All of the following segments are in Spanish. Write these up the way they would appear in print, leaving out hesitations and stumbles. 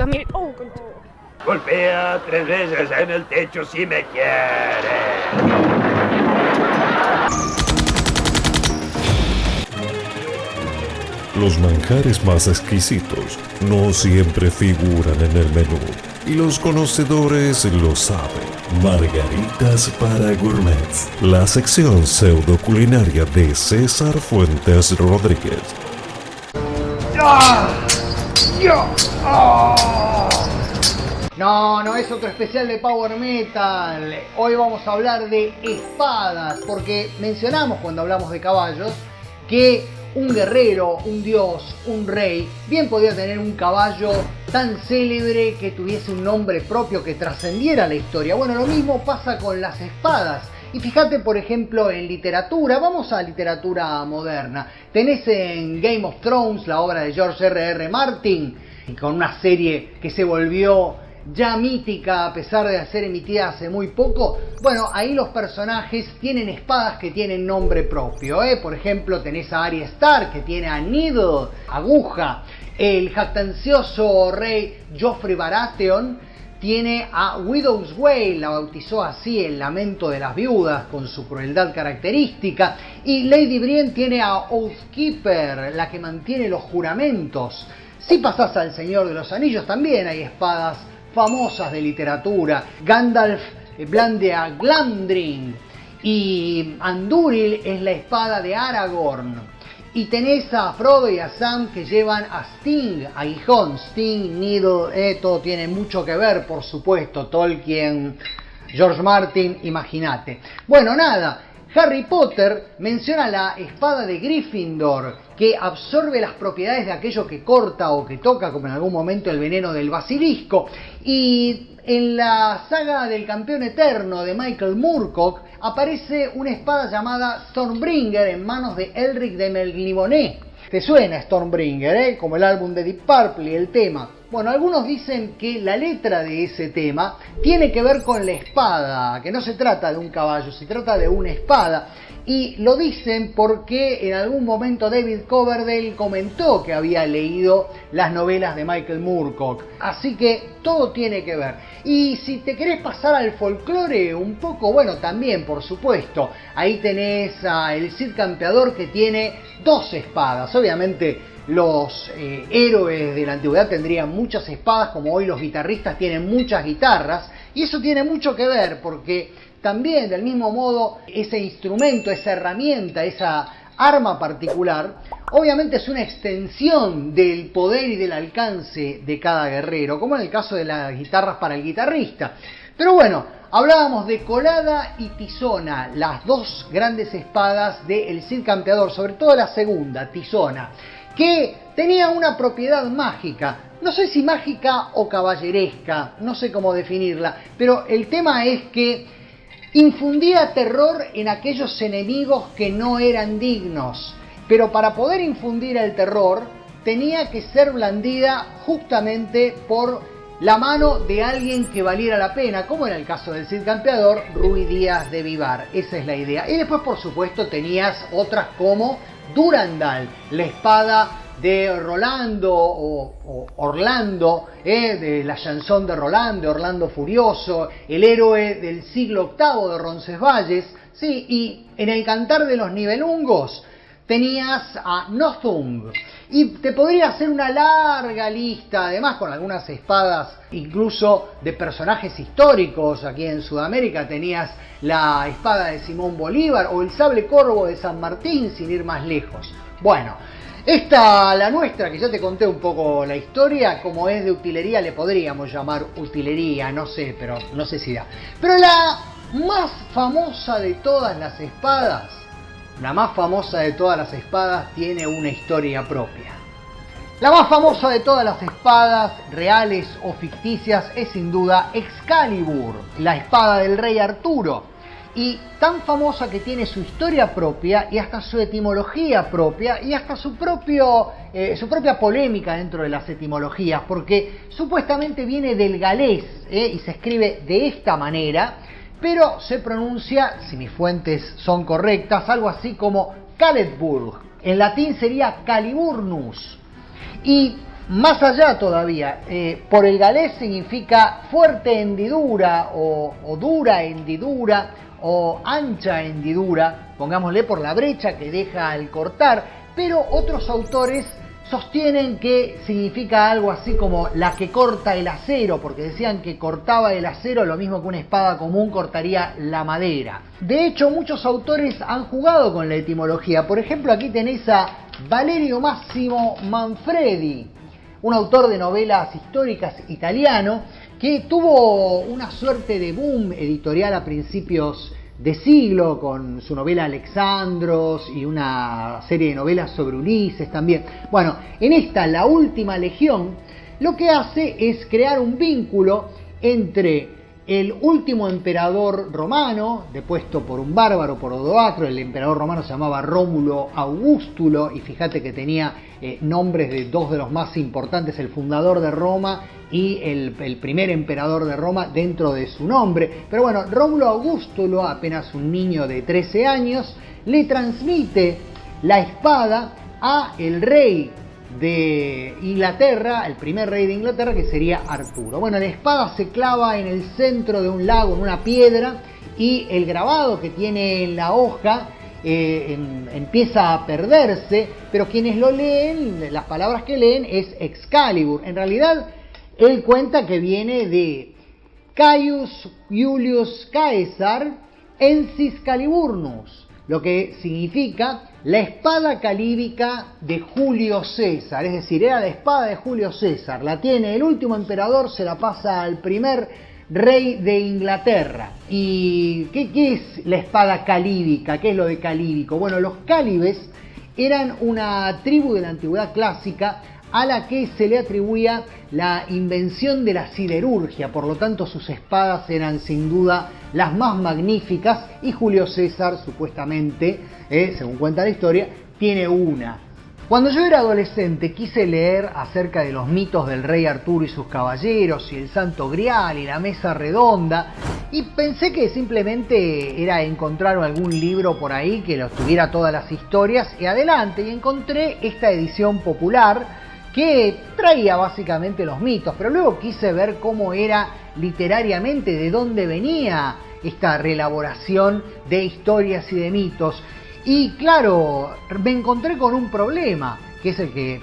mí. Oh, concha. Golpea 3 veces en el techo si me quiere. Los manjares más exquisitos no siempre figuran en el menú, y los conocedores lo saben. Margaritas para gourmets, la sección pseudo culinaria de César Fuentes Rodríguez. No, es otro especial de Power Metal. Hoy vamos a hablar de espadas, porque mencionamos cuando hablamos de caballos que un guerrero, un dios, un rey, bien podía tener un caballo tan célebre que tuviese un nombre propio que trascendiera la historia. Bueno, lo mismo pasa con las espadas. Y fíjate, por ejemplo, en literatura, vamos a literatura moderna. Tenés en Game of Thrones la obra de George R.R. Martin, con una serie que se volvió ya mítica a pesar de ser emitida hace muy poco. Bueno, ahí los personajes tienen espadas que tienen nombre propio, Por ejemplo, tenés a Arya Stark, que tiene a Needle, aguja. El jactancioso rey Joffrey Baratheon tiene a Widow's Wail, la bautizó así, el lamento de las viudas, con su crueldad característica. Y Lady Brienne tiene a Oathkeeper, la que mantiene los juramentos. Si pasás al Señor de los Anillos, también hay espadas famosas de literatura. Gandalf blande a Glamdring y Andúril es la espada de Aragorn. Y tenés a Frodo y a Sam que llevan a Sting, aguijón. Sting, Needle, todo tiene mucho que ver, por supuesto. Tolkien, George Martin, imagínate. Bueno, nada. Harry Potter menciona la espada de Gryffindor, que absorbe las propiedades de aquello que corta o que toca, como en algún momento el veneno del basilisco. Y en la saga del campeón eterno de Michael Moorcock aparece una espada llamada Stormbringer en manos de Elric de Melniboné. ¿Te suena Stormbringer, como el álbum de Deep Purple y el tema? Bueno, algunos dicen que la letra de ese tema tiene que ver con la espada, que no se trata de un caballo, se trata de una espada. Y lo dicen porque en algún momento David Coverdale comentó que había leído las novelas de Michael Moorcock. Así que todo tiene que ver. Y si te querés pasar al folclore un poco, bueno, también, por supuesto. Ahí tenés a el Cid Campeador, que tiene 2 espadas. Obviamente los héroes de la antigüedad tendrían muchas espadas, como hoy los guitarristas tienen muchas guitarras. Y eso tiene mucho que ver porque también, del mismo modo, ese instrumento, esa herramienta, esa arma particular, obviamente es una extensión del poder y del alcance de cada guerrero, como en el caso de las guitarras para el guitarrista. Pero bueno, hablábamos de Colada y Tizona, las 2 grandes espadas del Cid Campeador, sobre todo la segunda, Tizona, que tenía una propiedad mágica. No sé si mágica o caballeresca, no sé cómo definirla, pero el tema es que infundía terror en aquellos enemigos que no eran dignos. Pero para poder infundir el terror, tenía que ser blandida justamente por la mano de alguien que valiera la pena, como en el caso del Cid Campeador, Rui Díaz de Vivar. Esa es la idea. Y después, por supuesto, tenías otras como Durandal, la espada de Rolando o Orlando, de la chanson de Roland, de Orlando Furioso, el héroe del siglo VIII de Roncesvalles, sí, y en el Cantar de los Nibelungos tenías a Nothung. Y te podría hacer una larga lista, además con algunas espadas incluso de personajes históricos. Aquí en Sudamérica tenías la espada de Simón Bolívar o el sable corvo de San Martín, sin ir más lejos. Bueno, esta, la nuestra, que ya te conté un poco la historia, como es de utilería, le podríamos llamar utilería, no sé, pero no sé si da. Pero la más famosa de todas las espadas, tiene una historia propia. La más famosa de todas las espadas, reales o ficticias, es sin duda Excalibur, la espada del rey Arturo. Y tan famosa que tiene su historia propia y hasta su etimología propia y hasta su propia polémica dentro de las etimologías, porque supuestamente viene del galés, y se escribe de esta manera, pero se pronuncia, si mis fuentes son correctas, algo así como Caledburg. En latín sería Caliburnus. Y Más allá todavía, por el galés significa fuerte hendidura o dura hendidura o ancha hendidura, pongámosle por la brecha que deja al cortar, pero otros autores sostienen que significa algo así como la que corta el acero, porque decían que cortaba el acero lo mismo que una espada común cortaría la madera. De hecho, muchos autores han jugado con la etimología. Por ejemplo, aquí tenéis a Valerio Massimo Manfredi, un autor de novelas históricas italiano que tuvo una suerte de boom editorial a principios de siglo con su novela Alexandros y una serie de novelas sobre Ulises también. Bueno, en esta, La Última Legión, lo que hace es crear un vínculo entre el último emperador romano, depuesto por un bárbaro, por Odoacro. El emperador romano se llamaba Rómulo Augustulo, y fíjate que tenía nombres de dos de los más importantes, el fundador de Roma y el primer emperador de Roma dentro de su nombre. Pero bueno, Rómulo Augustulo, apenas un niño de 13 años, le transmite la espada a el rey de Inglaterra, el primer rey de Inglaterra, que sería Arturo. Bueno, la espada se clava en el centro de un lago, en una piedra, y el grabado que tiene en la hoja empieza a perderse, pero quienes lo leen, las palabras que leen es Excalibur. En realidad, él cuenta que viene de Caius Iulius Caesar ensis Caliburnus, lo que significa la espada calíbica de Julio César. Es decir, era la espada de Julio César, la tiene el último emperador, se la pasa al primer rey de Inglaterra. ¿Y qué es la espada calíbica? ¿Qué es lo de calíbico? Bueno, los cálibes eran una tribu de la antigüedad clásica a la que se le atribuía la invención de la siderurgia, por lo tanto sus espadas eran sin duda las más magníficas, y Julio César supuestamente, según cuenta la historia, tiene una. Cuando yo era adolescente quise leer acerca de los mitos del rey Arturo y sus caballeros, y el Santo Grial y la Mesa Redonda, y pensé que simplemente era encontrar algún libro por ahí que los tuviera todas las historias, y adelante, y encontré esta edición popular que traía básicamente los mitos, pero luego quise ver cómo era literariamente, de dónde venía esta reelaboración de historias y de mitos. Y claro, me encontré con un problema, que es el que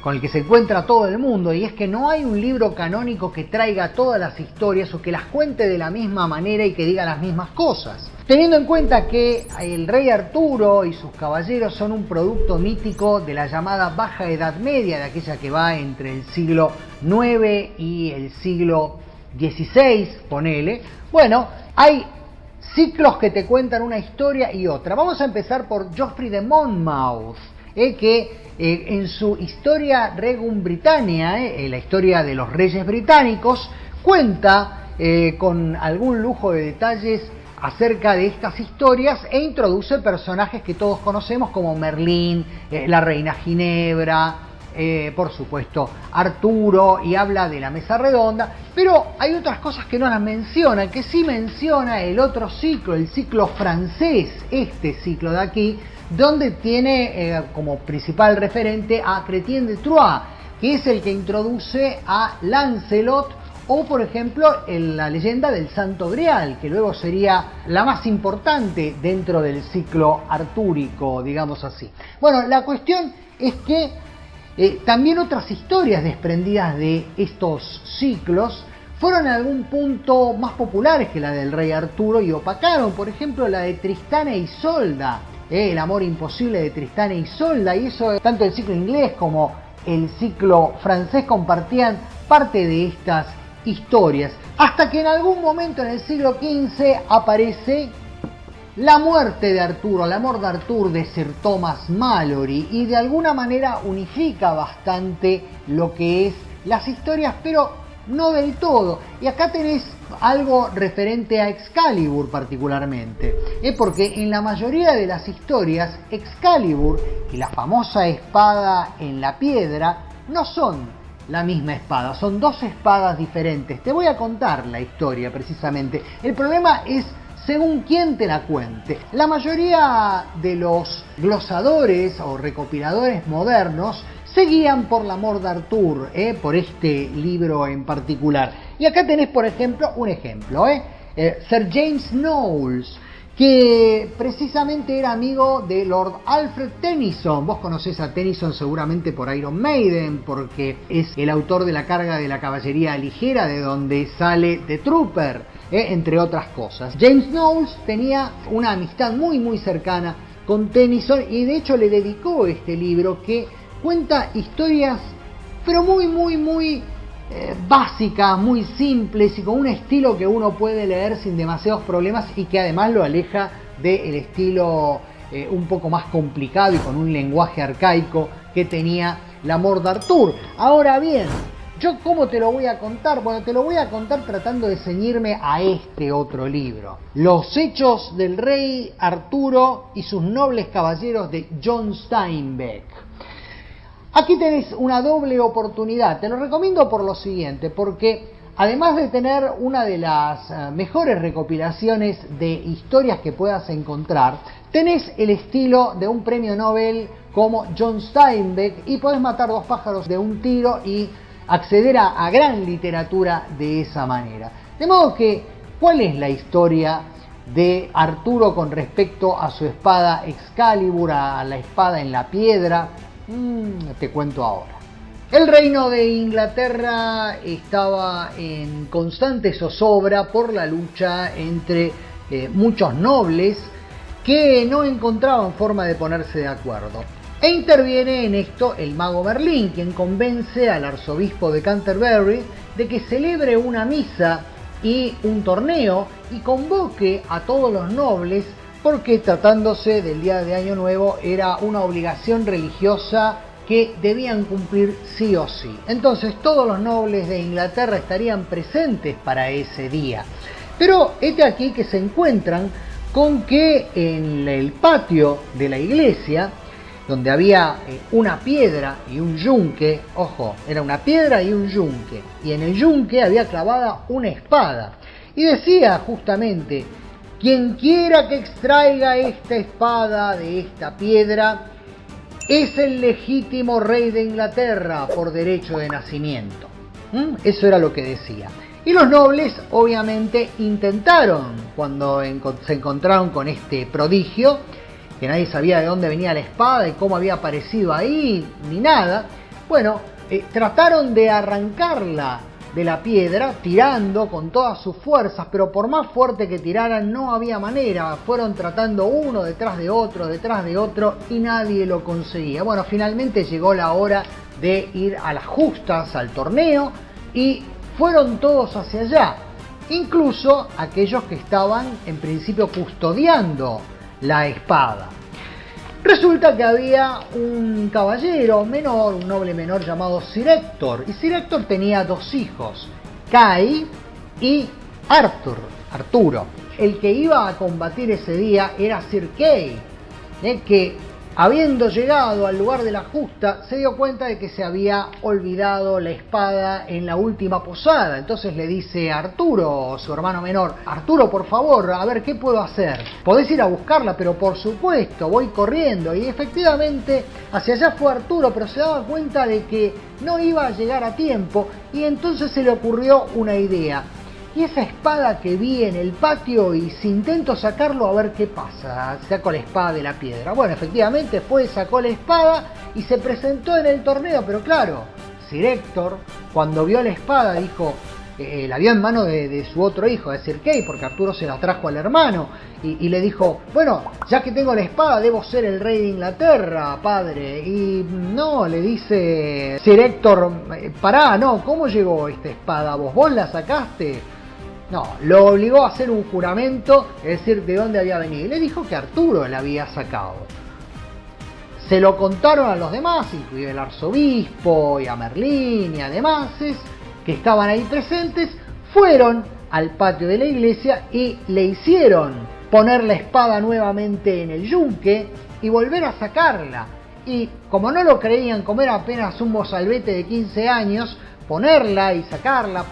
con el que se encuentra todo el mundo, y es que no hay un libro canónico que traiga todas las historias o que las cuente de la misma manera y que diga las mismas cosas. Teniendo en cuenta que el rey Arturo y sus caballeros son un producto mítico de la llamada Baja Edad Media, de aquella que va entre el siglo IX y el siglo XVI, ponele. Bueno, hay ciclos que te cuentan una historia y otra. Vamos a empezar por Geoffrey de Monmouth, que en su Historia Regum Britannia, la historia de los reyes británicos, cuenta con algún lujo de detalles acerca de estas historias e introduce personajes que todos conocemos como Merlín, la reina Ginebra, por supuesto Arturo, y habla de la Mesa Redonda, pero hay otras cosas que no las menciona, que sí menciona el otro ciclo, el ciclo francés, este ciclo de aquí, donde tiene como principal referente a Chrétien de Troyes, que es el que introduce a Lancelot, o por ejemplo en la leyenda del Santo Grial, que luego sería la más importante dentro del ciclo artúrico, digamos así. Bueno, la cuestión es que también otras historias desprendidas de estos ciclos fueron en algún punto más populares que la del rey Arturo y opacaron, por ejemplo, la de Tristán e Isolda, el amor imposible de Tristán e Isolda, y eso tanto el ciclo inglés como el ciclo francés compartían parte de estas historias, hasta que en algún momento en el siglo XV aparece la muerte de Arturo, el amor de Arturo de Sir Thomas Malory, y de alguna manera unifica bastante lo que es las historias, pero no del todo. Y acá tenés algo referente a Excalibur particularmente, porque en la mayoría de las historias Excalibur y la famosa espada en la piedra no son la misma espada, son dos espadas diferentes. Te voy a contar la historia precisamente. El problema es según quién te la cuente. La mayoría de los glosadores o recopiladores modernos se guían por la amor de Arthur, por este libro en particular. Y acá tenés, por ejemplo, un ejemplo, Sir James Knowles, que precisamente era amigo de Lord Alfred Tennyson. Vos conocés a Tennyson seguramente por Iron Maiden, porque es el autor de La carga de la caballería ligera, de donde sale The Trooper, entre otras cosas. James Knowles tenía una amistad muy muy cercana con Tennyson y de hecho le dedicó este libro que cuenta historias pero muy básicas, muy simples y con un estilo que uno puede leer sin demasiados problemas y que además lo aleja del estilo un poco más complicado y con un lenguaje arcaico que tenía la Mort d'Arthur. Ahora bien, ¿yo cómo te lo voy a contar? Bueno, te lo voy a contar tratando de ceñirme a este otro libro. Los hechos del rey Arturo y sus nobles caballeros, de John Steinbeck. Aquí tenés una doble oportunidad, te lo recomiendo por lo siguiente, porque además de tener una de las mejores recopilaciones de historias que puedas encontrar, tenés el estilo de un premio Nobel como John Steinbeck y podés matar dos pájaros de un tiro y acceder a gran literatura de esa manera. De modo que, ¿cuál es la historia de Arturo con respecto a su espada Excalibur, a la espada en la piedra? Te cuento ahora. El reino de Inglaterra estaba en constante zozobra por la lucha entre muchos nobles que no encontraban forma de ponerse de acuerdo. E interviene en esto el mago Merlín, quien convence al arzobispo de Canterbury de que celebre una misa y un torneo y convoque a todos los nobles, porque tratándose del día de Año Nuevo era una obligación religiosa que debían cumplir sí o sí. Entonces todos los nobles de Inglaterra estarían presentes para ese día. Pero este aquí que se encuentran con que en el patio de la iglesia, donde había una piedra y un yunque, ojo, era una piedra y un yunque, y en el yunque había clavada una espada, y decía justamente: quien quiera que extraiga esta espada de esta piedra es el legítimo rey de Inglaterra por derecho de nacimiento. Eso era lo que decía. Y los nobles obviamente intentaron, cuando se encontraron con este prodigio, que nadie sabía de dónde venía la espada y cómo había aparecido ahí, ni nada, bueno, trataron de arrancarla de la piedra tirando con todas sus fuerzas, pero por más fuerte que tiraran no había manera. Fueron tratando uno detrás de otro y nadie lo conseguía. Bueno, finalmente llegó la hora de ir a las justas, al torneo, y fueron todos hacia allá, incluso aquellos que estaban en principio custodiando la espada. Resulta que había un caballero menor, un noble menor llamado Sir Héctor, y Sir Héctor tenía dos hijos, Kay y Arturo. El que iba a combatir ese día era Sir Kay, que habiendo llegado al lugar de la justa se dio cuenta de que se había olvidado la espada en la última posada. Entonces le dice a Arturo, su hermano menor: Arturo, por favor, a ver, ¿qué puedo hacer? Podés ir a buscarla, pero por supuesto, voy corriendo. Y efectivamente hacia allá fue Arturo, pero se daba cuenta de que no iba a llegar a tiempo, y entonces se le ocurrió una idea. Y esa espada que vi en el patio, y si intento sacarlo a ver qué pasa, saco la espada de la piedra. Bueno, efectivamente fue, sacó la espada y se presentó en el torneo, pero claro, Sir Héctor, cuando vio la espada, dijo, la vio en mano de su otro hijo, de Sir Kay, porque Arturo se la trajo al hermano, y le dijo: bueno, ya que tengo la espada, debo ser el rey de Inglaterra, padre. Y no, le dice Sir Héctor: pará, no, ¿cómo llegó esta espada? ¿Vos la sacaste? No, lo obligó a hacer un juramento, es decir, de dónde había venido. Y le dijo que Arturo la había sacado. Se lo contaron a los demás, incluido el arzobispo y a Merlín y a demás, que estaban ahí presentes. Fueron al patio de la iglesia y le hicieron poner la espada nuevamente en el yunque y volver a sacarla. Y como no lo creían, como era apenas un mozalbete de 15 años, ponerla y sacarla,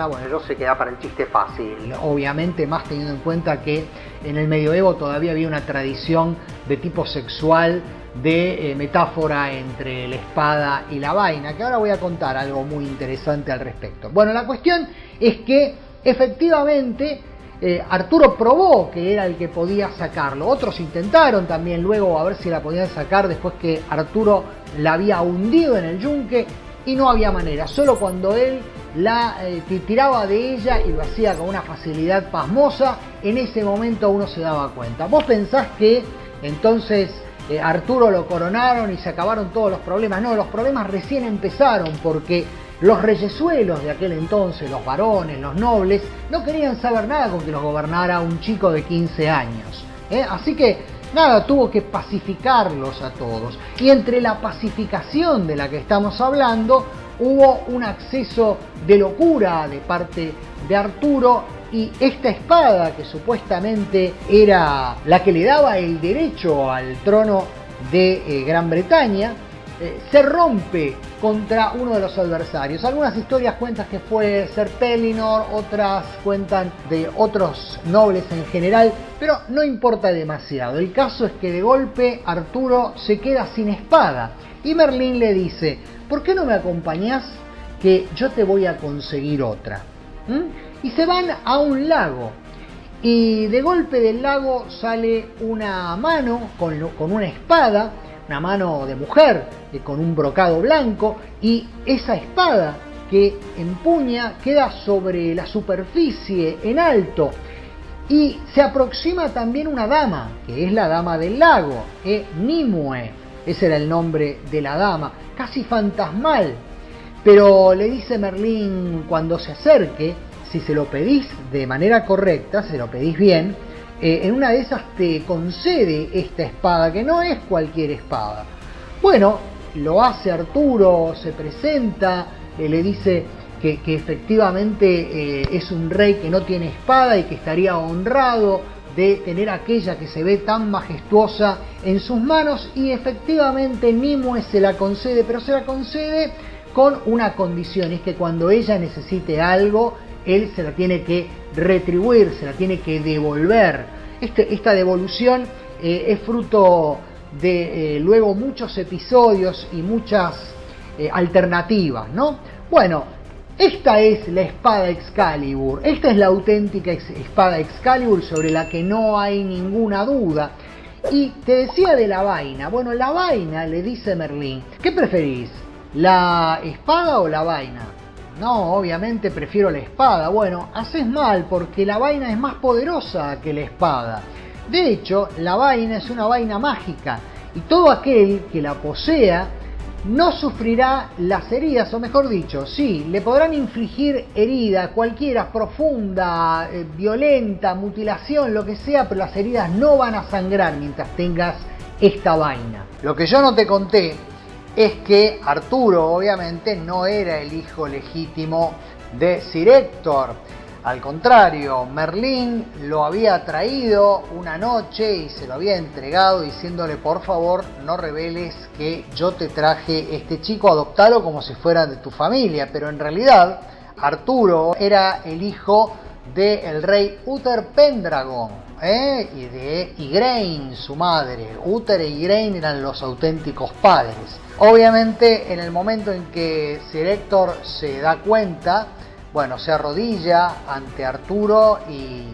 bueno, yo sé que da para el chiste fácil, obviamente, más teniendo en cuenta que en el medioevo todavía había una tradición de tipo sexual de metáfora entre la espada y la vaina, que ahora voy a contar algo muy interesante al respecto. Bueno, la cuestión es que efectivamente Arturo probó que era el que podía sacarlo. Otros intentaron también luego a ver si la podían sacar después que Arturo la había hundido en el yunque y no había manera. Solo cuando él la tiraba de ella y lo hacía con una facilidad pasmosa, en ese momento uno se daba cuenta. ¿Vos pensás que entonces Arturo lo coronaron y se acabaron todos los problemas? No, los problemas recién empezaron porque los reyesuelos de aquel entonces, los varones, los nobles, no querían saber nada con que los gobernara un chico de 15 años. Así que nada, tuvo que pacificarlos a todos. Y entre la pacificación de la que estamos hablando, hubo un acceso de locura de parte de Arturo y esta espada, que supuestamente era la que le daba el derecho al trono de Gran Bretaña, se rompe contra uno de los adversarios. Algunas historias cuentan que fue Ser Pellinor, otras cuentan de otros nobles en general, pero no importa demasiado. El caso es que de golpe Arturo se queda sin espada y Merlín le dice: ¿por qué no me acompañás que yo te voy a conseguir otra? Y se van a un lago y de golpe del lago sale una mano con una espada, una mano de mujer con un brocado blanco, y esa espada que empuña queda sobre la superficie en alto y se aproxima también una dama, que es la dama del lago, Nimue, ese era el nombre de la dama, casi fantasmal, pero le dice Merlín cuando se acerque, si se lo pedís de manera correcta, si se lo pedís bien, en una de esas te concede esta espada, que no es cualquier espada. Bueno, lo hace Arturo, se presenta, le dice que efectivamente es un rey que no tiene espada y que estaría honrado de tener aquella que se ve tan majestuosa en sus manos, y efectivamente Nimue se la concede, pero se la concede con una condición, es que cuando ella necesite algo, él se la tiene que retribuir, se la tiene que devolver. Esta devolución es fruto de luego muchos episodios y muchas alternativas, ¿no? Bueno, esta es la espada Excalibur, esta es la auténtica espada Excalibur sobre la que no hay ninguna duda. Y te decía de la vaina. Bueno, la vaina, le dice Merlín, ¿qué preferís? ¿La espada o la vaina? No, obviamente prefiero la espada. Bueno, haces mal porque la vaina es más poderosa que la espada. De hecho, la vaina es una vaina mágica y todo aquel que la posea no sufrirá las heridas, o mejor dicho, sí, le podrán infligir herida, cualquiera, profunda, violenta, mutilación, lo que sea, pero las heridas no van a sangrar mientras tengas esta vaina. Lo que yo no te conté es que Arturo obviamente no era el hijo legítimo de Sir Héctor. Al contrario, Merlín lo había traído una noche y se lo había entregado diciéndole: por favor, no reveles que yo te traje este chico, adoptalo como si fuera de tu familia. Pero en realidad Arturo era el hijo del rey Uther Pendragon, y de Igraine, su madre. Uther e Igraine eran los auténticos padres. Obviamente, en el momento en que Sir Héctor se da cuenta, bueno, se arrodilla ante Arturo y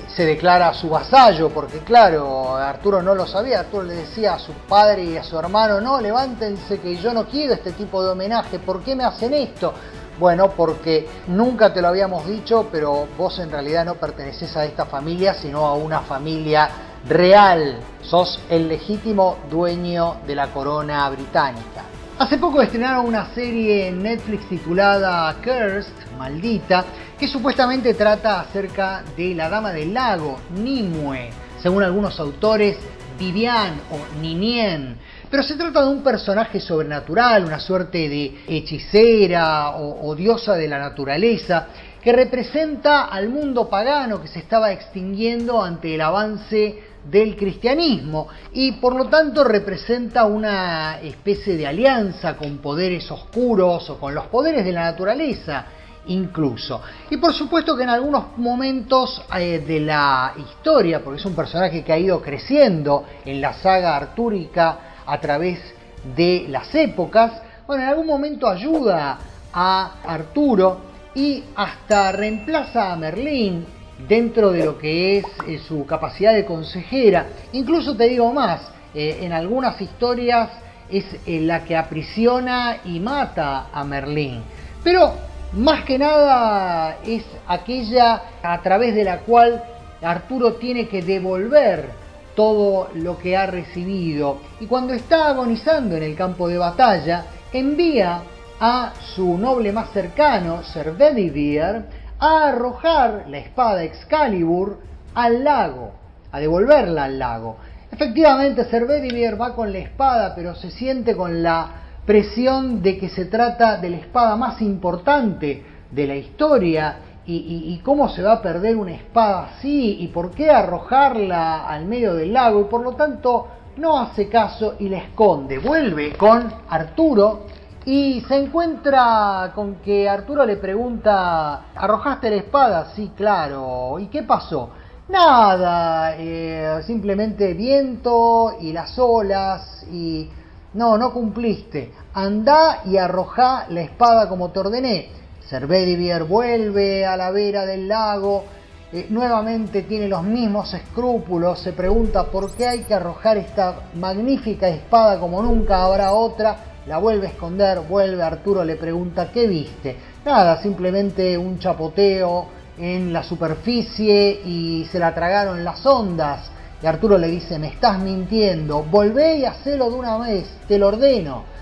se declara su vasallo, porque claro, Arturo no lo sabía. Arturo le decía a su padre y a su hermano: no, levántense que yo no quiero este tipo de homenaje, ¿por qué me hacen esto? Bueno, porque nunca te lo habíamos dicho, pero vos en realidad no perteneces a esta familia, sino a una familia real. Sos el legítimo dueño de la corona británica. Hace poco estrenaron una serie en Netflix titulada Cursed, Maldita, que supuestamente trata acerca de la Dama del Lago, Nimue, según algunos autores, Vivian o Ninien. Pero se trata de un personaje sobrenatural, una suerte de hechicera o diosa de la naturaleza, que representa al mundo pagano que se estaba extinguiendo ante el avance del cristianismo y por lo tanto representa una especie de alianza con poderes oscuros o con los poderes de la naturaleza incluso. Y por supuesto que en algunos momentos de la historia, porque es un personaje que ha ido creciendo en la saga artúrica a través de las épocas. Bueno, en algún momento ayuda a Arturo y hasta reemplaza a Merlín dentro de lo que es su capacidad de consejera. Incluso te digo más, en algunas historias es la que aprisiona y mata a Merlín. Pero más que nada es aquella a través de la cual Arturo tiene que devolver todo lo que ha recibido. Y cuando está agonizando en el campo de batalla, envía a su noble más cercano, Ser Bedivere, a arrojar la espada Excalibur al lago, a devolverla al lago. Efectivamente, Ser Bedivere va con la espada, pero se siente con la presión de que se trata de la espada más importante de la historia. Y cómo se va a perder una espada así, y por qué arrojarla al medio del lago, y por lo tanto no hace caso y la esconde. Vuelve con Arturo y se encuentra con que Arturo le pregunta: ¿arrojaste la espada? Sí, claro. ¿Y qué pasó? Nada, simplemente viento y las olas, y no cumpliste. Andá y arrojá la espada como te ordené. Ser Bedivere vuelve a la vera del lago, nuevamente tiene los mismos escrúpulos, se pregunta por qué hay que arrojar esta magnífica espada como nunca habrá otra, la vuelve a esconder, vuelve Arturo, le pregunta: ¿qué viste? Nada, simplemente un chapoteo en la superficie y se la tragaron las ondas. Y Arturo le dice: me estás mintiendo, volvé y hacelo de una vez, te lo ordeno.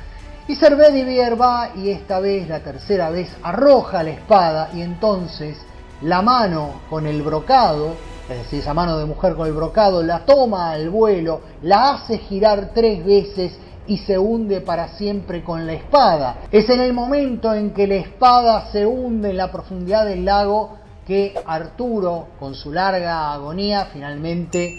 Y Ser Bedivere va y esta vez, la tercera vez, arroja la espada, y entonces la mano con el brocado, es decir, esa mano de mujer con el brocado, la toma al vuelo, la hace girar 3 veces y se hunde para siempre con la espada. Es en el momento en que la espada se hunde en la profundidad del lago que Arturo, con su larga agonía, finalmente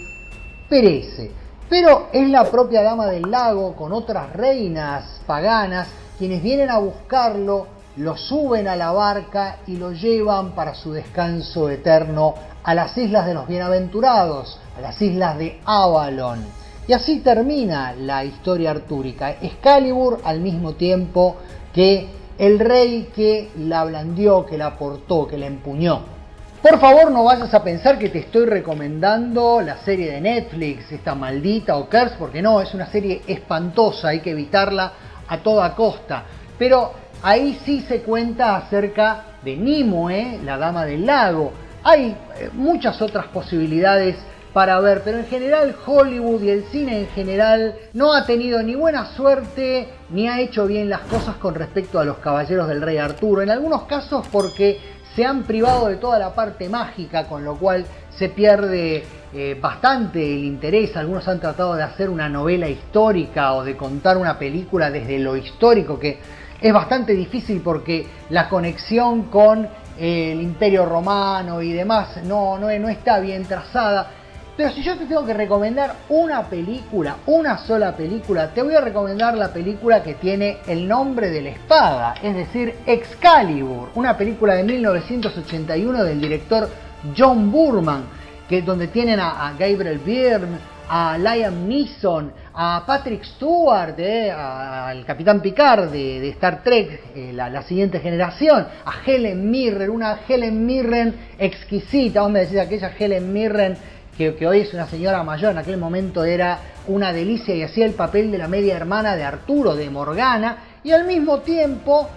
perece. Pero es la propia Dama del Lago, con otras reinas paganas, quienes vienen a buscarlo, lo suben a la barca y lo llevan para su descanso eterno a las Islas de los Bienaventurados, a las Islas de Avalon. Y así termina la historia artúrica. Excalibur, al mismo tiempo que el rey que la blandió, que la portó, que la empuñó. Por favor, no vayas a pensar que te estoy recomendando la serie de Netflix, esta maldita o Curse, porque no, es una serie espantosa, hay que evitarla a toda costa. Pero ahí sí se cuenta acerca de Nimue, la Dama del Lago. Hay muchas otras posibilidades para ver, pero en general Hollywood y el cine en general no ha tenido ni buena suerte ni ha hecho bien las cosas con respecto a los Caballeros del Rey Arturo. En algunos casos porque se han privado de toda la parte mágica, con lo cual se pierde bastante el interés. Algunos han tratado de hacer una novela histórica o de contar una película desde lo histórico, que es bastante difícil porque la conexión con el Imperio Romano y demás no está bien trazada. Pero si yo te tengo que recomendar una película, una sola película, te voy a recomendar la película que tiene el nombre de la espada, es decir, Excalibur, una película de 1981 del director John Boorman, donde tienen a Gabriel Byrne, a Liam Neeson, a Patrick Stewart, al Capitán Picard de Star Trek, la siguiente generación, a Helen Mirren, una Helen Mirren exquisita, vos me decís aquella Helen Mirren que hoy es una señora mayor, en aquel momento era una delicia y hacía el papel de la media hermana de Arturo, de Morgana, y al mismo tiempo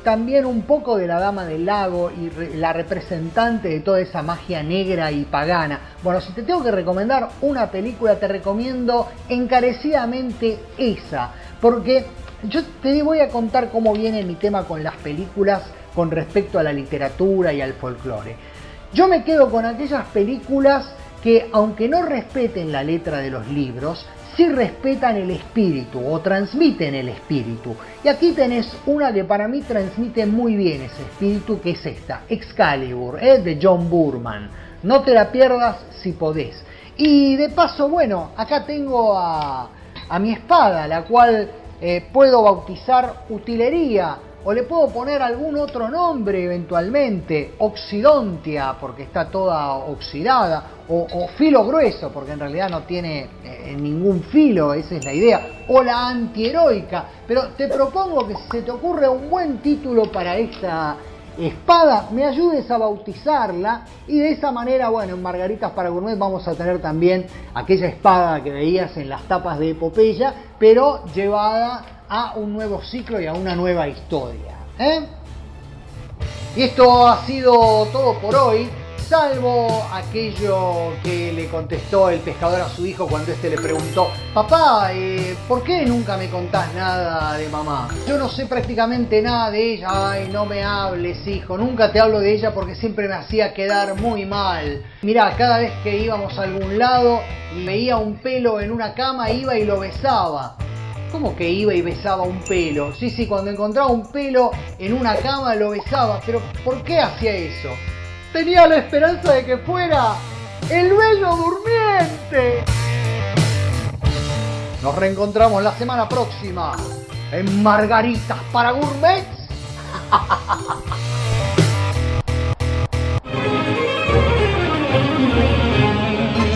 también un poco de la Dama del Lago y la representante de toda esa magia negra y pagana. Bueno, si te tengo que recomendar una película, te recomiendo encarecidamente esa, porque yo te voy a contar cómo viene mi tema con las películas con respecto a la literatura y al folclore. Yo me quedo con aquellas películas que, aunque no respeten la letra de los libros, sí respetan el espíritu o transmiten el espíritu. Y aquí tenés una que para mí transmite muy bien ese espíritu, que es esta, Excalibur, de John Boorman. No te la pierdas si podés. Y de paso, bueno, acá tengo a mi espada, la cual puedo bautizar Utilería, o le puedo poner algún otro nombre eventualmente, Oxidontia, porque está toda oxidada, o filo grueso, porque en realidad no tiene ningún filo, esa es la idea, o la antiheroica. Pero te propongo que si se te ocurre un buen título para esta espada, me ayudes a bautizarla, y de esa manera, bueno, en Margaritas para Gourmet vamos a tener también aquella espada que veías en las tapas de Epopeya, pero llevada a un nuevo ciclo y a una nueva historia. Y esto ha sido todo por hoy, salvo aquello que le contestó el pescador a su hijo cuando éste le preguntó: papá, ¿por qué nunca me contás nada de mamá? Yo no sé prácticamente nada de ella. Ay, no me hables, hijo, nunca te hablo de ella porque siempre me hacía quedar muy mal. Mirá, cada vez que íbamos a algún lado y veía un pelo en una cama, iba y lo besaba. ¿Cómo que iba y besaba un pelo? Sí, cuando encontraba un pelo en una cama lo besaba. ¿Pero por qué hacía eso? Tenía la esperanza de que fuera el Bello Durmiente. Nos reencontramos la semana próxima en Margaritas para Gourmets.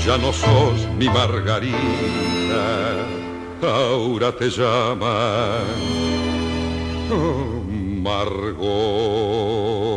Ya no sos mi Margarita, ahora te llaman Margot.